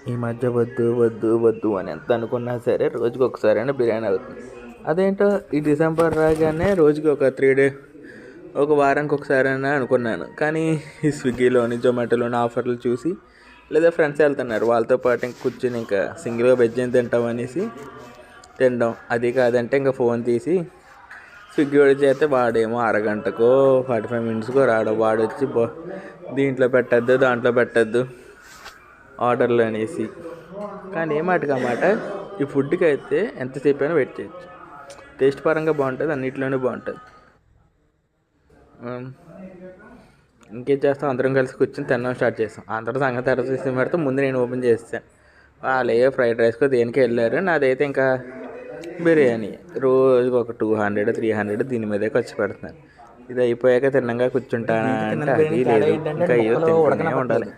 ఈ మధ్య వద్దు వద్దు వద్దు అని ఎంత అనుకున్నా సరే రోజుకి ఒకసారైనా బిర్యానీ అవుతుంది. అదేంటో ఈ డిసెంబర్ రాగానే రోజుకి ఒక 3 డే, ఒక వారానికి ఒకసారైనా అనుకున్నాను. కానీ ఈ స్విగ్గీలోని జొమాటోలోని ఆఫర్లు చూసి, లేదా ఫ్రెండ్స్ వెళ్తున్నారు వాళ్ళతో పాటు ఇంక కూర్చొని ఇంకా సింగిల్గా వెజ్ ఏం తింటాం అనేసి తినడం. అది కాదంటే ఇంకా ఫోన్ తీసి స్విగ్గీ వాడి చేస్తే వాడేమో అరగంటకో 45 మినిట్స్కో రావడం. వాడు వచ్చి దీంట్లో పెట్టద్దు దాంట్లో పెట్టద్దు ఆర్డర్లు అనేసి. కానీ మాట ఈ ఫుడ్కి అయితే ఎంతసేపు అయినా వెయిట్ చేయొచ్చు. టేస్ట్ పరంగా బాగుంటుంది, అన్నింటిలోనే బాగుంటుంది. ఇంకేం చేస్తాం, అందరం కలిసి కూర్చొని తినడం స్టార్ట్ చేస్తాం. అందరూ సంగతి తర్వాత చేసిన పెడితే ముందు నేను ఓపెన్ చేస్తాను. వాళ్ళే ఫ్రైడ్ రైస్కో దేనికి వెళ్ళారు. నాదైతే ఇంకా బిర్యానీ రోజుకి ఒక 200, 300 దీని మీదే ఖర్చు పెడుతున్నాను. ఇది అయిపోయాక తిన్నంగా కూర్చుంటానా అంటే అది లేదు, ఇంకా అయ్యో తింటూనే ఉండాలి.